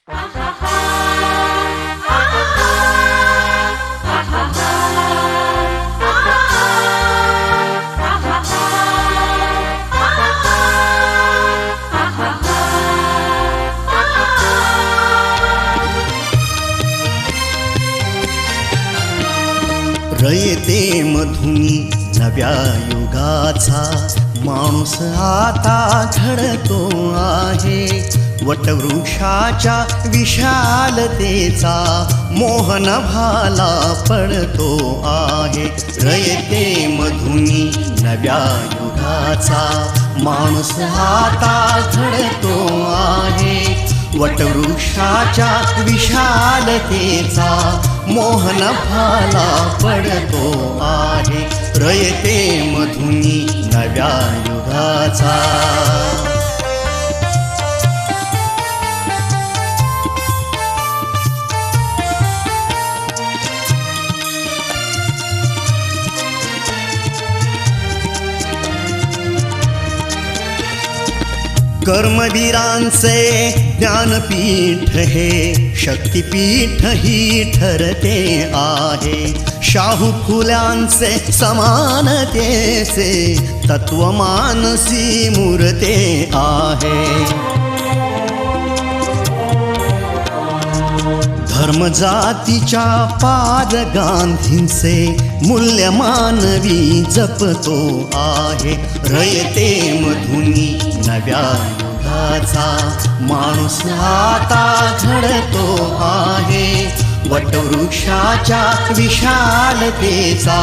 रयते मधुनी नव्या युगाचा माणूस आता घडतो आहे. वटवृक्षाच्या विशालतेचा मोहन भाला पडतो आहे. रयते मधुनी नव्या युगाचा माणूस आता घडतो आहे. वटवृक्षाच्या विशालतेचा मोहन भाला पडतो आहे. रयते मधुनी नव्या युगाचा. कर्मवीरांचे ज्ञानपीठ हे शक्तिपीठ ही ठरते आहे. शाहू फुल्यांचे समानतेचे तत्वमानसी मूर्ते आहे. धर्म जातीच्या पाद गांधींचे मूल्य मानवी जपतो आहे. रयते मधुनी नव्या युगाचा माणूस आता घडतो आहे. वटवृक्षाच्या विशालतेचा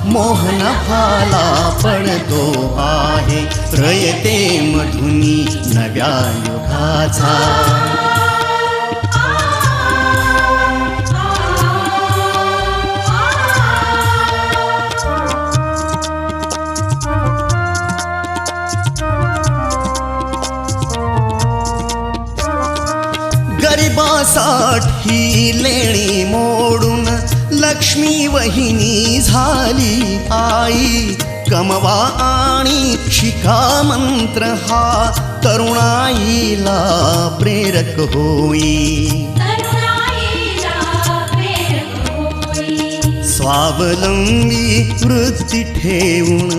मोहन भाला पडतो आहे. रयते मधुनी नव्या युगाचा. गरिबासाठी लेणी मोडून लक्ष्मी वहिनी झाली आई. कमवा आणि शिका मंत्र हा तरुणाईला प्रेरक होई. स्वावलंबी वृत्ती ठेवून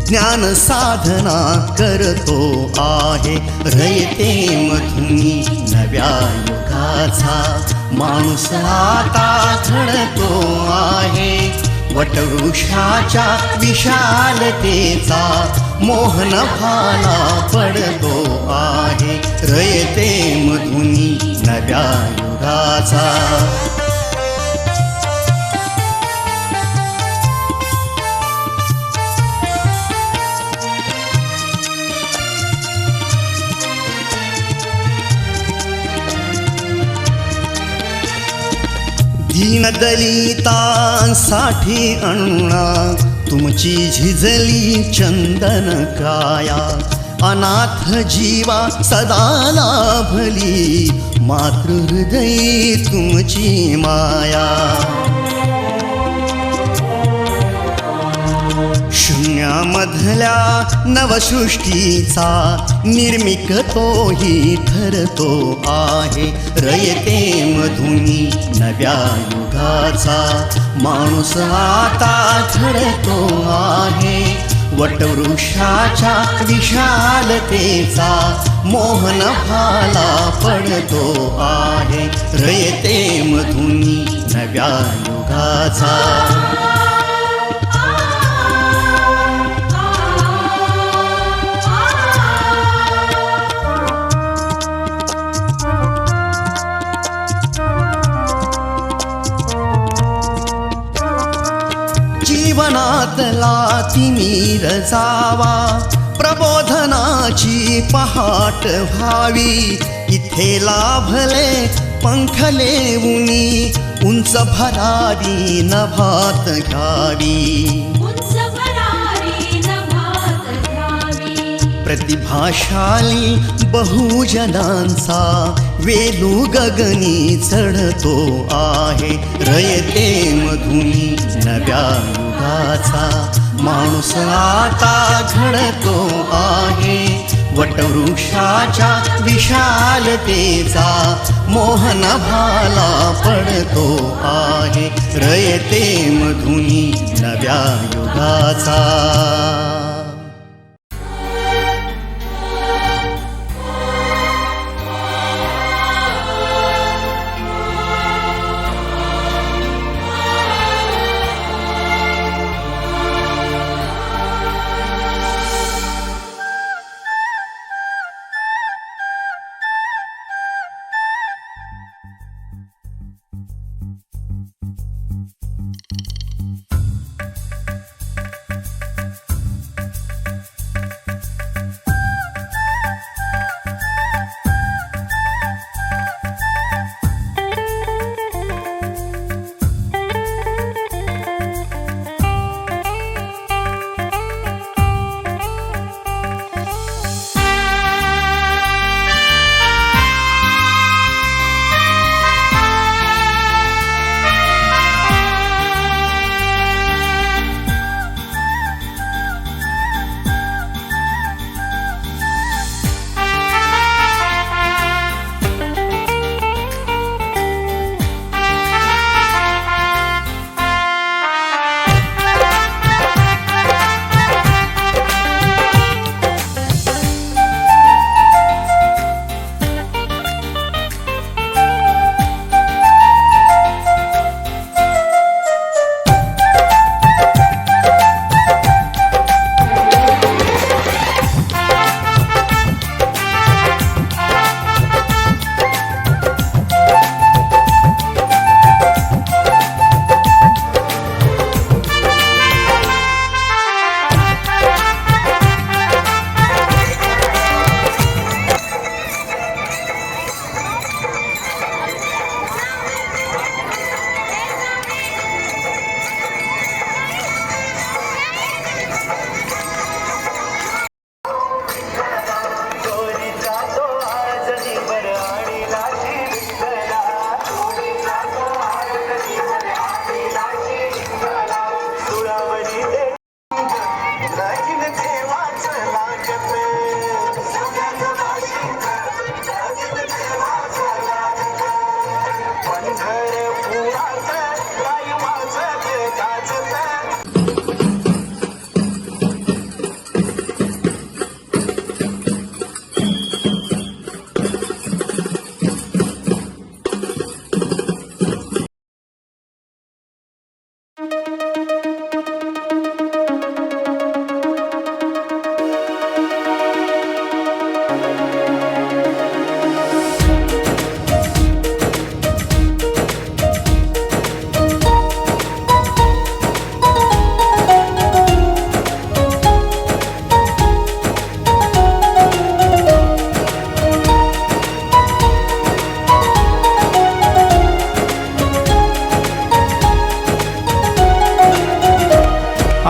ज्ञान साधना करतो आहे. रयते मधुनी नव्या युगाचा माणूस आता घडतो आहे. वटवृक्षाच्या विशालतेचा मोहन भाला पडतो आहे. रयते मधुनी नव्या युगाचा. दीनदलितांसाठी अण्णा तुमची झिजली चंदन काया. अनाथ जीवा सदा लाभली मातृहृदयी तुमची माया. शून्यामधल्या नवसृष्टीचा निर्मिक तोही ठरतो आहे. रयते मधुनी नव्या युगाचा माणूस आता घडतो आहे. वटवृक्षाच्या विशालतेचा मोहन भाला पडतो आहे. रयते मधुनी नव्या युगाचा. जीवनातला तिमिर जावा प्रबोधनाची पहाट व्हावी. इथे लाभले पंखले उनी उंच भरारी नभात घ्यावी. प्रतिभाशाली बहुजनांचा वेलू गगनी चढतो आहे. रयते मधुनी नव्या युगाचा माणूस आता घडतो आहे. वटवृक्षाच्या विशालतेचा मोहन भाला पडतो आहे रयते मधुनी नव्या युगाचा.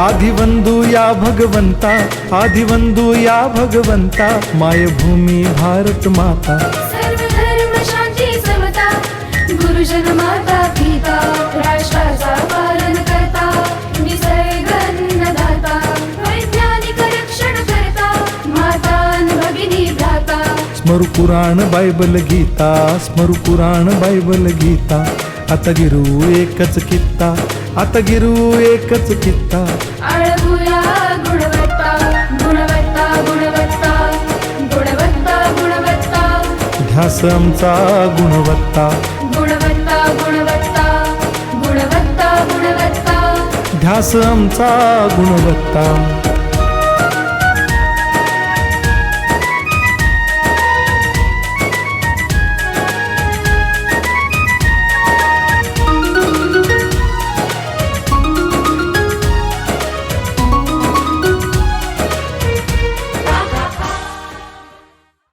आदिवंदू या भगवंता, आदिवंदू या भगवंता, मायभूमी भारत माता. सर्व धर्म शांती समता, गुरुजन माता पिता, राष्ट्राचा पालन करता, निसर्ग अन्नदाता, वैज्ञानिक रक्षण करता, माता अन् भगिनी भ्राता. स्मरू पुराण बायबल गीता, स्मरू पुराण बायबल गीता. आता गिरू एकच कित्ता, आता गिरू एकच कित्ता. आळगुया गुणवत्ता, गुणवत्ता, गुणवत्ता, गुणवत्ता, गुणवत्ता. ध्यास आमचा गुणवत्ता, गुणवत्ता, गुणवत्ता, गुणवत्ता, गुणवत्ता. ध्यास आमचा गुणवत्ता.